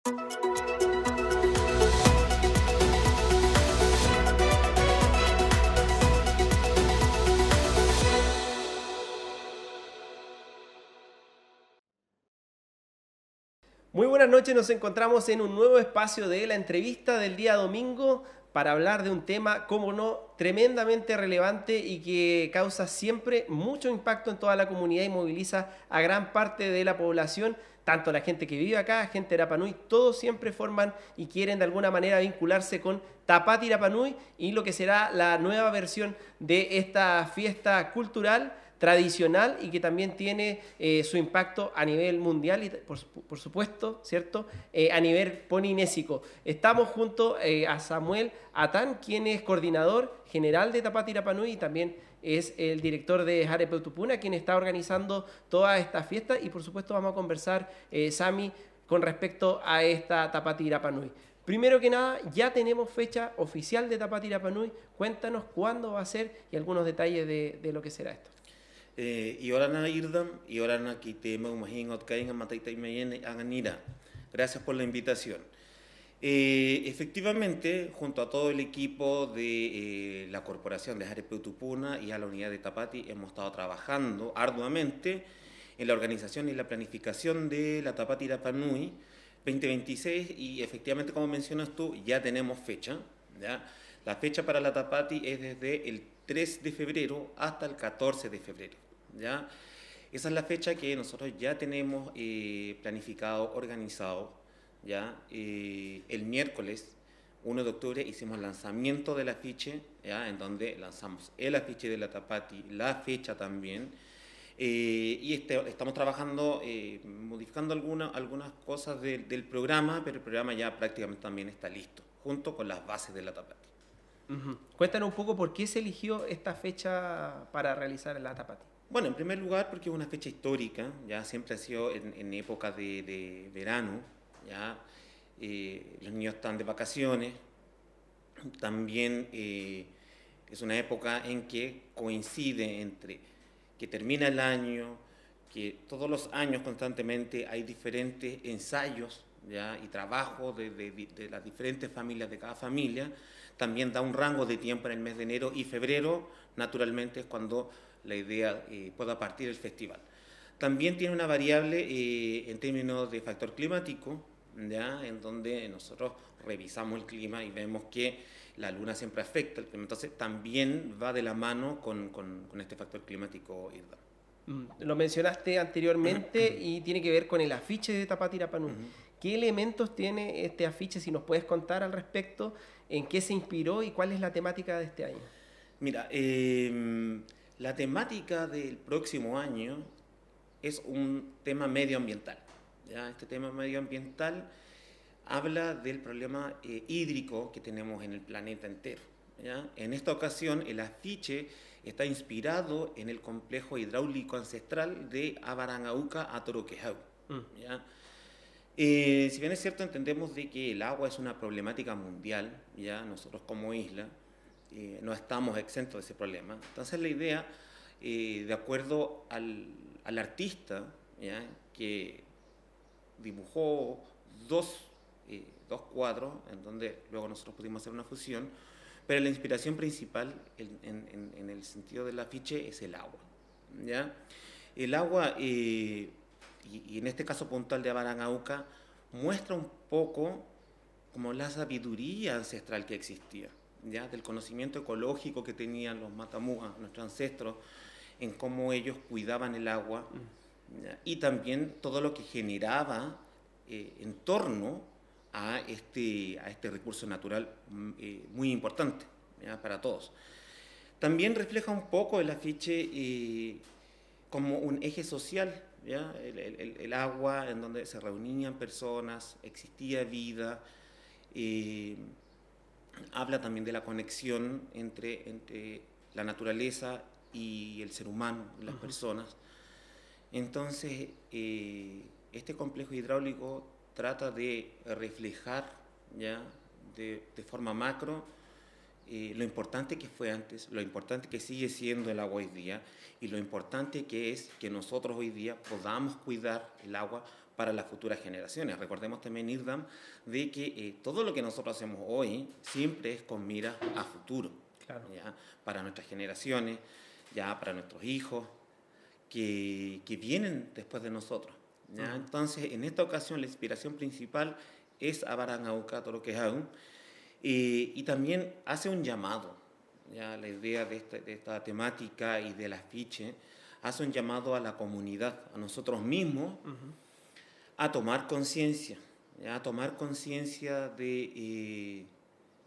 Muy buenas noches, nos encontramos en un nuevo espacio de la entrevista del día domingo para hablar de un tema, como no, tremendamente relevante y que causa siempre mucho impacto en toda la comunidad y moviliza a gran parte de la población, tanto la gente que vive acá, gente de Rapa Nui, todos siempre forman y quieren de alguna manera vincularse con Tapati Rapa Nui y lo que será la nueva versión de esta fiesta cultural tradicional y que también tiene su impacto a nivel mundial y por supuesto, ¿cierto? A nivel polinésico. Estamos junto a Samuel Atán, quien es coordinador general de Tapati Rapa Nui y también es el director de Jare Peutupuna, quien está organizando toda esta fiesta y por supuesto vamos a conversar, Sami, con respecto a esta Tapati Rapa Nui. Primero que nada, ya tenemos fecha oficial de Tapati Rapa Nui. Cuéntanos cuándo va a ser y algunos detalles de lo que será esto. Iorana Irdam, Iorana Kitema Umahin Otkain Amataita Imayene Aganira. Gracias por la invitación. Efectivamente, junto a todo el equipo de la Corporación de Jare Peutupuna y a la unidad de Tapati, hemos estado trabajando arduamente en la organización y la planificación de la Tapati Rapa Nui 2026 y efectivamente, como mencionas tú, ya tenemos fecha, ¿ya? La fecha para la Tapati es desde el 3 de febrero hasta el 14 de febrero, ¿ya? Esa es la fecha que nosotros ya tenemos planificado, organizado, ¿ya? El miércoles 1 de octubre hicimos el lanzamiento del afiche, ¿ya? En donde lanzamos el afiche de la Tapati, la fecha también, y estamos trabajando, modificando algunas cosas del programa, pero el programa ya prácticamente también está listo, junto con las bases de la Tapati. Cuéntanos un poco por qué se eligió esta fecha para realizar la Tapati. Bueno, en primer lugar porque es una fecha histórica, ya siempre ha sido en época de verano, ya los niños están de vacaciones, también es una época en que coincide entre que termina el año, que todos los años constantemente hay diferentes ensayos, ¿ya? Y trabajo de las diferentes familias, de cada familia, también da un rango de tiempo en el mes de enero y febrero, naturalmente es cuando la idea pueda partir el festival. También tiene una variable en términos de factor climático, ¿ya? En donde nosotros revisamos el clima y vemos que la luna siempre afecta el clima, entonces también va de la mano con este factor climático, Irda. Lo mencionaste anteriormente y tiene que ver con el afiche de Tapati Rapa Nui. ¿Qué elementos tiene este afiche? Si nos puedes contar al respecto, en qué se inspiró y cuál es la temática de este año. Mira, la temática del próximo año es un tema medioambiental, ¿ya? Este tema medioambiental habla del problema hídrico que tenemos en el planeta entero, ¿ya? En esta ocasión el afiche está inspirado en el complejo hidráulico ancestral de Abarangauca a Toroquejau, ¿ya? Si bien es cierto, entendemos de que el agua es una problemática mundial, ¿ya? Nosotros como isla no estamos exentos de ese problema. Entonces la idea, de acuerdo al artista, ¿ya? Que dibujó dos cuadros, en donde luego nosotros pudimos hacer una fusión, pero la inspiración principal en el sentido del afiche es el agua, ¿ya? El agua, y en este caso puntual de Abarangauca, muestra un poco como la sabiduría ancestral que existía, ¿ya? Del conocimiento ecológico que tenían los matamúas, nuestros ancestros, en cómo ellos cuidaban el agua, ¿ya? Y también todo lo que generaba en torno a este recurso natural muy importante, ¿ya? Para todos. También refleja un poco el afiche como un eje social, ¿ya? El agua en donde se reunían personas, existía vida, habla también de la conexión entre la naturaleza y el ser humano, las personas. Entonces, este complejo hidráulico trata de reflejar, ¿ya? de forma macro lo importante que fue antes, lo importante que sigue siendo el agua hoy día y lo importante que es que nosotros hoy día podamos cuidar el agua para las futuras generaciones. Recordemos también, Irdam, de que todo lo que nosotros hacemos hoy siempre es con mira a futuro, Claro. ¿ya? Para nuestras generaciones, ya para nuestros hijos, que vienen después de nosotros, ¿ya? Entonces, en esta ocasión, la inspiración principal es Abarangauca, todo lo que es aún, y también hace un llamado, ¿ya? La idea de esta temática y del afiche hace un llamado a la comunidad, a nosotros mismos, a tomar conciencia, ¿ya? A tomar conciencia de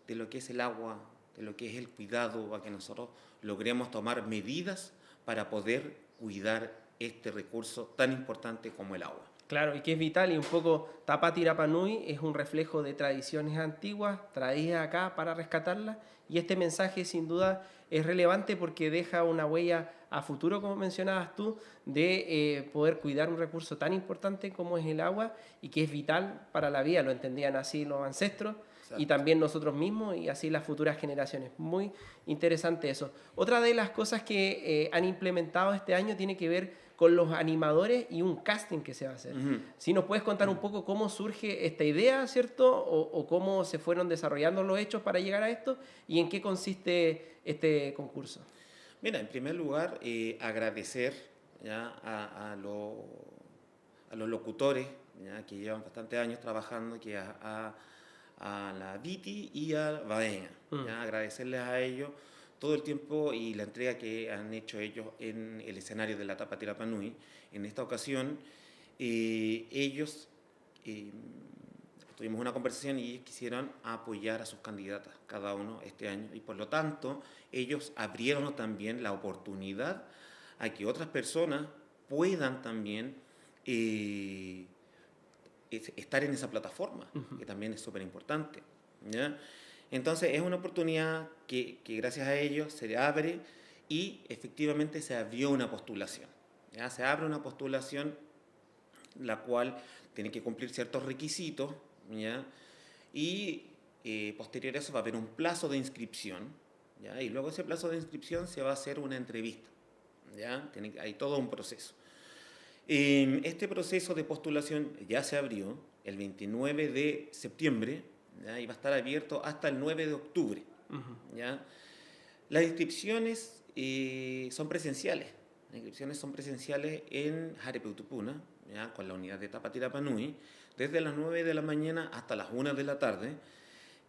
lo que es el agua, de lo que es el cuidado, a que nosotros logremos tomar medidas para poder cuidar este recurso tan importante como el agua. Claro, y que es vital, y un poco Tapati Rapa Nui es un reflejo de tradiciones antiguas traídas acá para rescatarlas, y este mensaje sin duda es relevante porque deja una huella a futuro, como mencionabas tú, de poder cuidar un recurso tan importante como es el agua y que es vital para la vida, lo entendían así los ancestros. Exacto. Y también nosotros mismos y así las futuras generaciones. Muy interesante eso. Otra de las cosas que han implementado este año tiene que ver con los animadores y un casting que se va a hacer. Si nos puedes contar un poco cómo surge esta idea, ¿cierto? O cómo se fueron desarrollando los hechos para llegar a esto y en qué consiste este concurso. Mira, en primer lugar, agradecer, ¿ya? a los locutores, ¿ya? Que llevan bastantes años trabajando, que a la Viti y a Baena, ¿ya? Agradecerles a ellos todo el tiempo y la entrega que han hecho ellos en el escenario de la Tapati Rapa Nui. En esta ocasión, ellos tuvimos una conversación y ellos quisieron apoyar a sus candidatas, cada uno este año, y por lo tanto ellos abrieron también la oportunidad a que otras personas puedan también estar en esa plataforma, que también es súper importante, ¿ya? Entonces es una oportunidad que gracias a ellos se abre y efectivamente se abrió una postulación, ¿ya? Se abre una postulación la cual tiene que cumplir ciertos requisitos, ¿ya? Y posterior a eso va a haber un plazo de inscripción, ¿ya? Y luego ese plazo de inscripción se va a hacer una entrevista, ¿ya? Hay todo un proceso. Este proceso de postulación ya se abrió el 29 de septiembre, ¿ya? Y va a estar abierto hasta el 9 de octubre. ¿Ya? Las inscripciones son presenciales. Las inscripciones son presenciales en Jarepeutupuna, ¿ya? Con la unidad de Tapati Rapa Nui, desde las 9 de la mañana hasta las 1 de la tarde.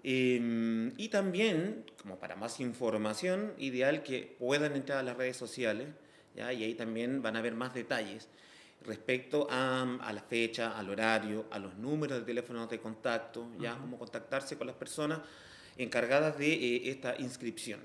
Y también, como para más información, ideal que puedan entrar a las redes sociales, ¿ya? Y ahí también van a ver más detalles respecto a la fecha, al horario, a los números de teléfonos de contacto, ya cómo contactarse con las personas encargadas de esta inscripción.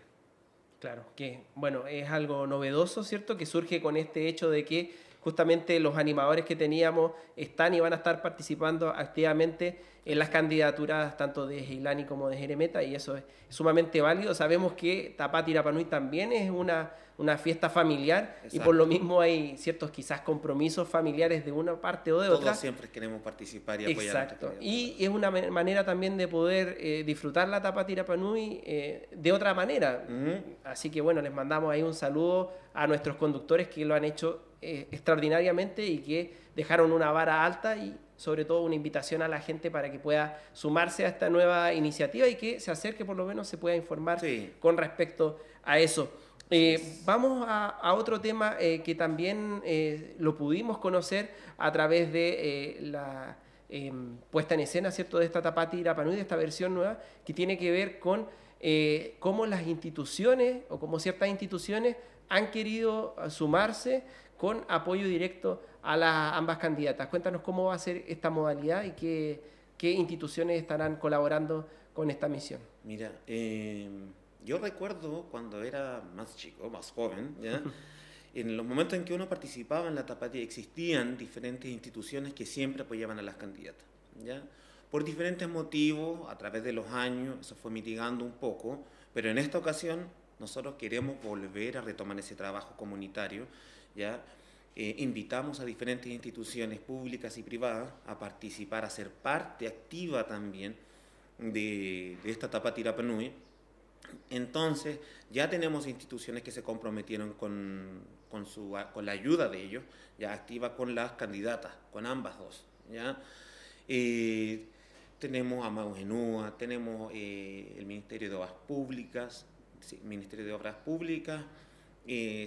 Claro, que bueno, es algo novedoso, ¿cierto? Que surge con este hecho de que justamente los animadores que teníamos están y van a estar participando activamente en las candidaturas tanto de Heilani como de Jeremeta, y eso es sumamente válido. Sabemos que Tapati Rapa Nui también es una fiesta familiar. Exacto. Y por lo mismo hay ciertos quizás compromisos familiares de una parte o de otra. Todos siempre queremos participar y apoyar. Exacto. Y es una manera también de poder disfrutar la Tapati Rapa Nui de otra manera. Así que bueno, les mandamos ahí un saludo a nuestros conductores que lo han hecho extraordinariamente y que dejaron una vara alta, y sobre todo una invitación a la gente para que pueda sumarse a esta nueva iniciativa y que se acerque, por lo menos se pueda informar con respecto a eso. Vamos a otro tema que también lo pudimos conocer a través de la puesta en escena, ¿cierto?, de esta Tapati Rapa Nui, de esta versión nueva, que tiene que ver con cómo las instituciones o cómo ciertas instituciones han querido sumarse con apoyo directo a las ambas candidatas. Cuéntanos cómo va a ser esta modalidad y qué instituciones estarán colaborando con esta misión. Mira, yo recuerdo cuando era más chico, más joven, ¿ya? En los momentos en que uno participaba en la Tapati existían diferentes instituciones que siempre apoyaban a las candidatas, ¿ya? Por diferentes motivos, a través de los años, eso fue mitigando un poco, pero en esta ocasión nosotros queremos volver a retomar ese trabajo comunitario, ¿ya? Invitamos a diferentes instituciones públicas y privadas a participar, a ser parte activa también de esta Tapati Rapa Nui. Entonces ya tenemos instituciones que se comprometieron con la ayuda de ellos, ya activa con las candidatas, con ambas dos, ¿ya? Tenemos a Maugenúa, tenemos el Ministerio de Obras Públicas, sí, Ministerio de Obras Públicas,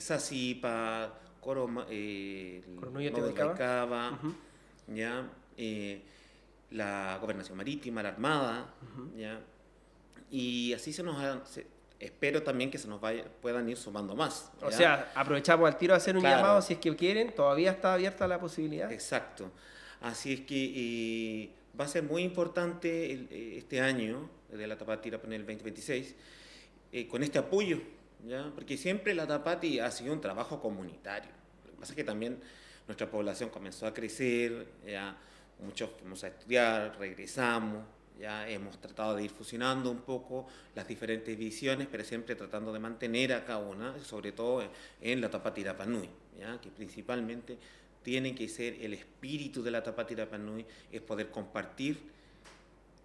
SACIPA, Coronilla Baicaba, ¿ya? La Gobernación Marítima, la Armada, ¿ya? Y así espero también que se nos puedan ir sumando más, ¿ya? O sea, aprovechamos al tiro a hacer un Claro. llamado, si es que quieren, todavía está abierta la posibilidad. Exacto. Así es que va a ser muy importante este año de la Tapati Irapanuy el 2026 con este apoyo, ¿ya? Porque siempre la Tapati ha sido un trabajo comunitario. Lo que pasa es que también nuestra población comenzó a crecer, ya muchos fuimos a estudiar, regresamos, ya hemos tratado de ir fusionando un poco las diferentes visiones, pero siempre tratando de mantener a cada una, sobre todo en la Tapati Irapanuy, ¿ya? Que principalmente tiene que ser el espíritu de la Tapati Irapanuy, es poder compartir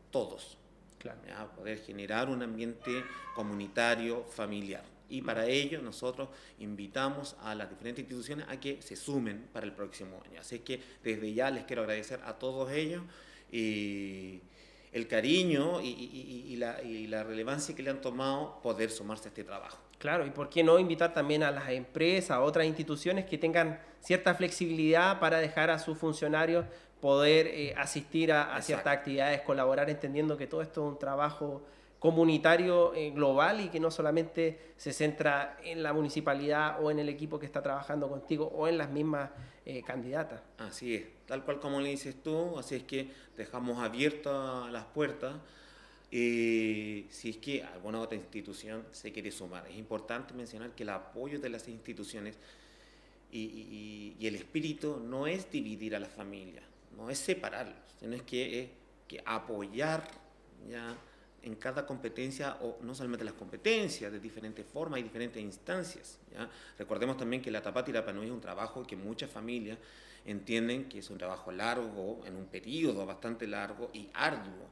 todos, Claro. ¿ya? Poder generar un ambiente comunitario, familiar. Y para ello nosotros invitamos a las diferentes instituciones a que se sumen para el próximo año. Así que desde ya les quiero agradecer a todos ellos el cariño y la relevancia que le han tomado poder sumarse a este trabajo. Claro, y por qué no invitar también a las empresas, a otras instituciones que tengan cierta flexibilidad para dejar a sus funcionarios poder asistir a ciertas actividades, colaborar, entendiendo que todo esto es un trabajo comunitario global y que no solamente se centra en la municipalidad o en el equipo que está trabajando contigo o en las mismas candidatas. Así es, tal cual como le dices tú, así es que dejamos abiertas las puertas. Si es que alguna otra institución se quiere sumar. Es importante mencionar que el apoyo de las instituciones y el espíritu no es dividir a la familia, no es separarlos, sino es que apoyar, ¿ya? En cada competencia, o no solamente las competencias, de diferentes formas y diferentes instancias, ¿ya? Recordemos también que la Tapati Irapanuy es un trabajo que muchas familias entienden que es un trabajo largo, en un periodo bastante largo y arduo.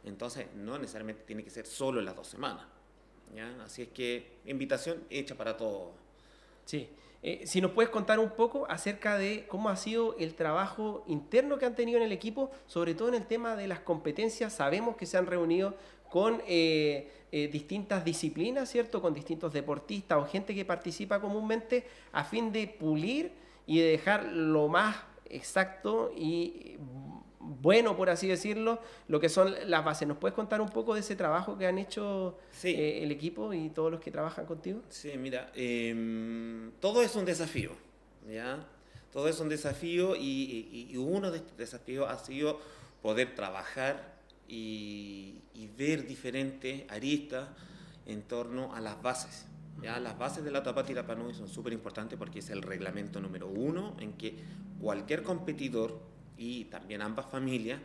Entonces, no necesariamente tiene que ser solo en las 2 semanas, ¿ya? Así es que invitación hecha para todos. Sí. Si nos puedes contar un poco acerca de cómo ha sido el trabajo interno que han tenido en el equipo, sobre todo en el tema de las competencias. Sabemos que se han reunido con distintas disciplinas, ¿cierto? Con distintos deportistas o gente que participa comúnmente a fin de pulir y de dejar lo más exacto y bueno, por así decirlo, lo que son las bases. ¿Nos puedes contar un poco de ese trabajo que han hecho Sí. El equipo y todos los que trabajan contigo? Sí, mira, todo es un desafío, ¿ya? Todo es un desafío y uno de estos desafíos ha sido poder trabajar y ver diferentes aristas en torno a las bases, ¿ya? Las bases de la Tapati Irapanuy son súper importantes porque es el reglamento número 1 en que cualquier competidor y también ambas familias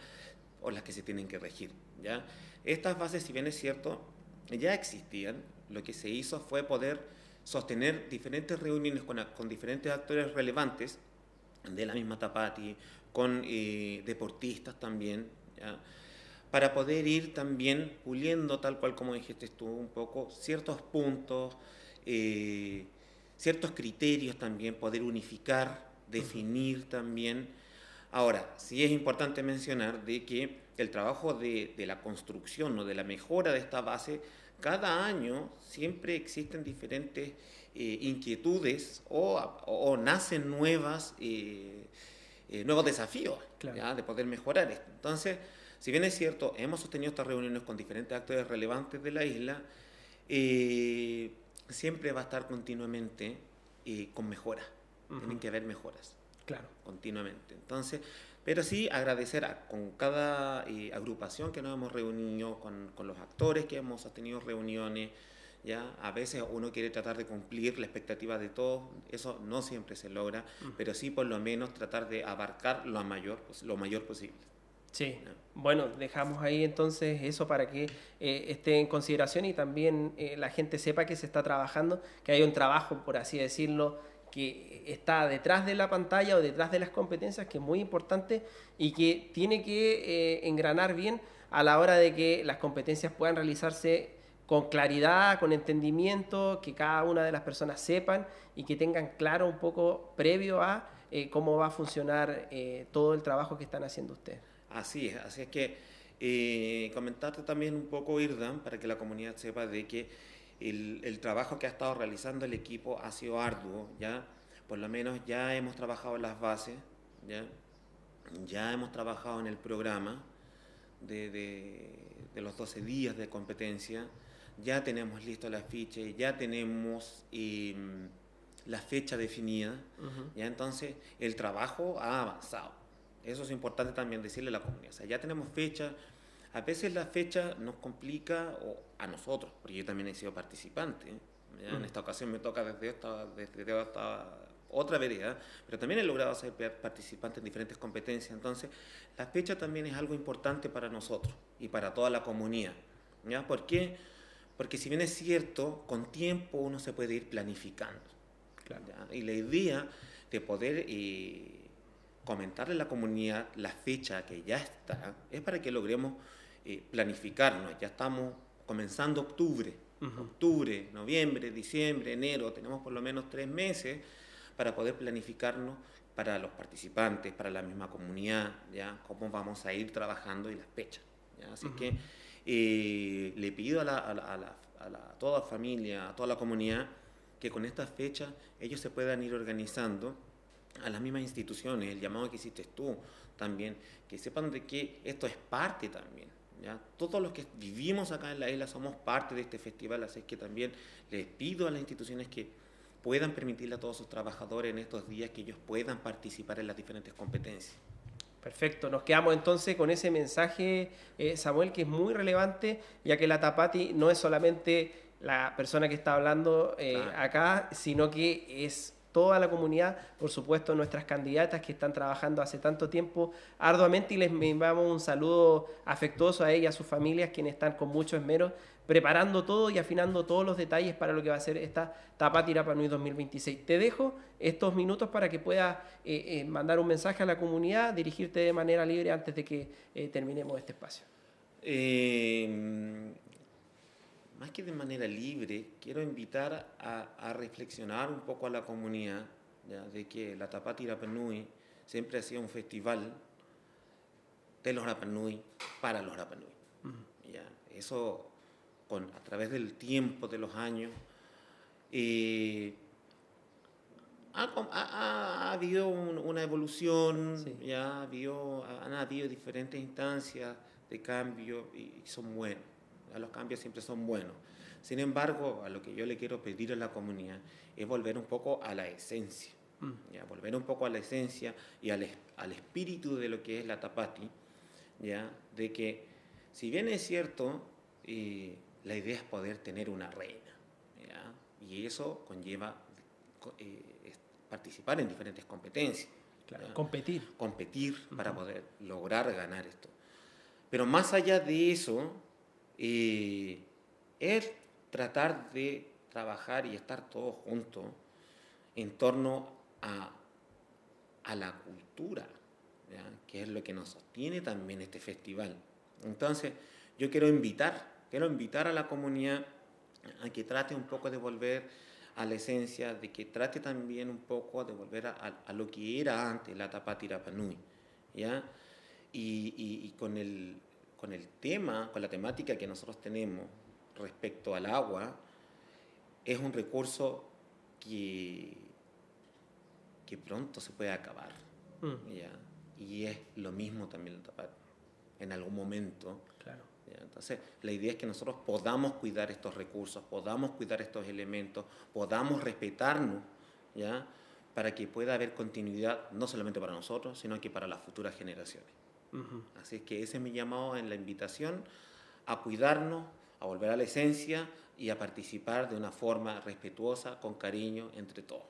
o las que se tienen que regir, ¿ya? Estas bases, si bien es cierto, ya existían. Lo que se hizo fue poder sostener diferentes reuniones con diferentes actores relevantes de la misma Tapati, con deportistas también, ¿ya? Para poder ir también puliendo, tal cual como dijiste tú, un poco ciertos puntos, ciertos criterios también, poder unificar, definir también. Ahora, sí es importante mencionar de que el trabajo de la construcción o de la mejora de esta base, cada año siempre existen diferentes inquietudes o nacen nuevos desafíos, Claro. ¿ya? De poder mejorar esto. Entonces, si bien es cierto, hemos sostenido estas reuniones con diferentes actores relevantes de la isla, siempre va a estar continuamente con mejoras. Tienen que haber mejoras. Claro. Continuamente. Entonces, pero sí agradecer con cada agrupación que nos hemos reunido, con los actores que hemos tenido reuniones, ¿ya? A veces uno quiere tratar de cumplir la expectativa de todos, eso no siempre se logra, pero sí por lo menos tratar de abarcar lo mayor posible. Sí, ¿Ya? bueno, dejamos ahí entonces eso para que esté en consideración y también la gente sepa que se está trabajando, que hay un trabajo, por así decirlo, que está detrás de la pantalla o detrás de las competencias, que es muy importante y que tiene que engranar bien a la hora de que las competencias puedan realizarse con claridad, con entendimiento, que cada una de las personas sepan y que tengan claro un poco previo a cómo va a funcionar todo el trabajo que están haciendo ustedes. Así es que comentarte también un poco, Irdan, para que la comunidad sepa de que el trabajo que ha estado realizando el equipo ha sido arduo, ¿ya? Por lo menos ya hemos trabajado en las bases, ya hemos trabajado en el programa de los 12 días de competencia, ya tenemos listo el afiche, ya tenemos la fecha definida, ¿ya? Entonces el trabajo ha avanzado. Eso es importante también decirle a la comunidad. O sea, ya tenemos fecha. A veces la fecha nos complica a nosotros, porque yo también he sido participante. En esta ocasión me toca desde esta otra vereda, pero también he logrado ser participante en diferentes competencias. Entonces, la fecha también es algo importante para nosotros y para toda la comunidad, ¿ya? ¿Por qué? Porque si bien es cierto, con tiempo uno se puede ir planificando. Claro. ¿Ya? Y la idea de poder comentarle a la comunidad la fecha que ya está es para que logremos planificarnos. Ya estamos comenzando octubre, octubre, noviembre, diciembre, enero, tenemos por lo menos 3 meses para poder planificarnos para los participantes, para la misma comunidad, ¿ya? Cómo vamos a ir trabajando y las fechas, ¿ya? Así que le pido a toda familia, a toda la comunidad, que con estas fechas ellos se puedan ir organizando, a las mismas instituciones, el llamado que hiciste tú también, que sepan de que esto es parte también, ¿ya? Todos los que vivimos acá en la isla somos parte de este festival, así que también les pido a las instituciones que puedan permitirle a todos sus trabajadores en estos días que ellos puedan participar en las diferentes competencias. Perfecto, nos quedamos entonces con ese mensaje, Samuel, que es muy relevante, ya que la Tapati no es solamente la persona que está hablando acá, sino que es toda la comunidad, por supuesto nuestras candidatas que están trabajando hace tanto tiempo arduamente, y les enviamos un saludo afectuoso a ellas, a sus familias, quienes están con mucho esmero preparando todo y afinando todos los detalles para lo que va a ser esta Tapati Rapa Nui 2026. Te dejo estos minutos para que puedas mandar un mensaje a la comunidad, dirigirte de manera libre antes de que terminemos este espacio. Más que de manera libre, quiero invitar a reflexionar un poco a la comunidad, ¿ya? De que la Tapati Rapa Nui siempre ha sido un festival de los Rapa Nui para los Rapa Nui. ¿Ya? Eso, a través del tiempo, de los años, ha habido una evolución, sí. Ya han habido diferentes instancias de cambio y son buenos. Los cambios siempre son buenos. Sin embargo, a lo que yo le quiero pedir a la comunidad es volver un poco a la esencia, ¿ya? Volver un poco a la esencia y al espíritu de lo que es la Tapati, ¿ya? De que, si bien es cierto, la idea es poder tener una reina, ¿ya? Y eso conlleva participar en diferentes competencias. Claro, competir para poder lograr ganar esto. Pero más allá de eso, es tratar de trabajar y estar todos juntos en torno a la cultura, ¿ya? Que es lo que nos sostiene también este festival. Entonces, yo quiero invitar a la comunidad a que trate un poco de volver a la esencia, de que trate también un poco de volver a lo que era antes la Tapati Rapa Nui, ¿ya? Y con la temática que nosotros tenemos respecto al agua, es un recurso que pronto se puede acabar, ¿ya? Y es lo mismo también la Tapati, en algún momento. Claro. ¿Ya? Entonces, la idea es que nosotros podamos cuidar estos recursos, podamos cuidar estos elementos, podamos respetarnos, ¿ya? Para que pueda haber continuidad, no solamente para nosotros, sino que para las futuras generaciones. Así es que ese es mi llamado en la invitación, a cuidarnos, a volver a la esencia y a participar de una forma respetuosa, con cariño, entre todos.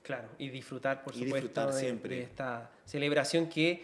Claro, y disfrutar, por supuesto, disfrutar siempre de esta celebración que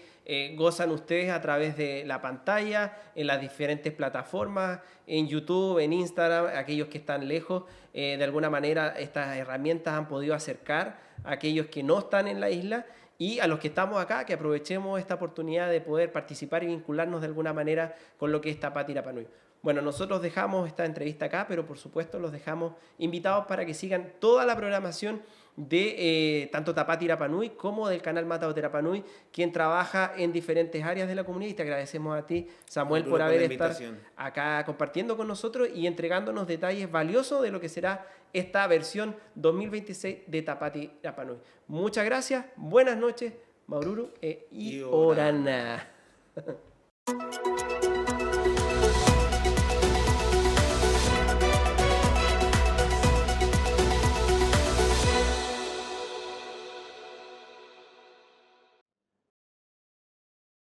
gozan ustedes a través de la pantalla, en las diferentes plataformas, en YouTube, en Instagram, aquellos que están lejos. De alguna manera, estas herramientas han podido acercar a aquellos que no están en la isla, y a los que estamos acá, que aprovechemos esta oportunidad de poder participar y vincularnos de alguna manera con lo que es Tapati Rapa Nui. Bueno, nosotros dejamos esta entrevista acá, pero por supuesto los dejamos invitados para que sigan toda la programación de tanto Tapati Rapanui como del canal Matao Rapanui, quien trabaja en diferentes áreas de la comunidad. Y te agradecemos a ti, Samuel, por haber estado acá compartiendo con nosotros y entregándonos detalles valiosos de lo que será esta versión 2026 de Tapati Rapanui. Muchas gracias, buenas noches, Maururu y Orana.